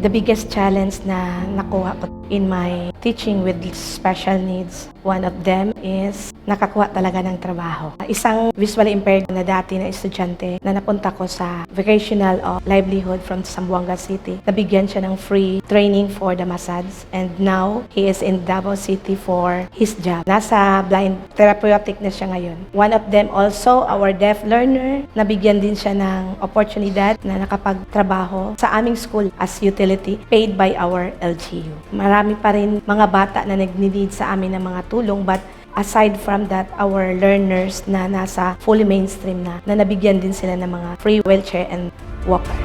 The biggest challenge na nakuha ko in my teaching with special needs, one of them is nakakuha talaga ng trabaho. Isang visually impaired na dati na estudyante na napunta ko sa vocational of livelihood from Zamboanga City. Nabigyan siya ng free training for the massage and now he is in Davao City for his job. Nasa blind therapeutic na siya ngayon. One of them also, our deaf learner, nabigyan din siya ng oportunidad na nakapagtrabaho sa aming school as utility paid by our LGU. Marami pa rin mga bata na nag-need sa amin ng mga tulong, but aside from that, our learners na nasa fully mainstream na nabigyan din sila ng mga free wheelchair and walker.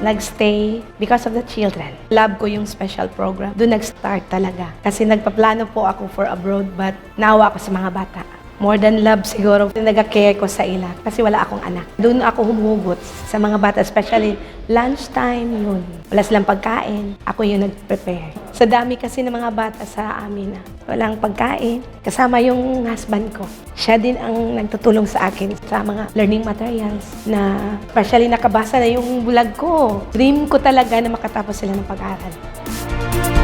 Nagstay because of the children. Love ko yung special program. Doon nag-start talaga. Kasi nagpaplano po ako for abroad, but naawa ko sa mga bata. More than love siguro, nag-care ko sa ila kasi wala akong anak. Doon ako humugot sa mga bata, especially lunchtime yun. Wala silang pagkain, ako yung nag-prepare. Sa dami kasi ng mga bata sa amin na walang pagkain, kasama yung husband ko. Siya din ang nagtutulong sa akin sa mga learning materials na especially nakabasa na yung bulag ko. Dream ko talaga na makatapos sila ng pag-aaral.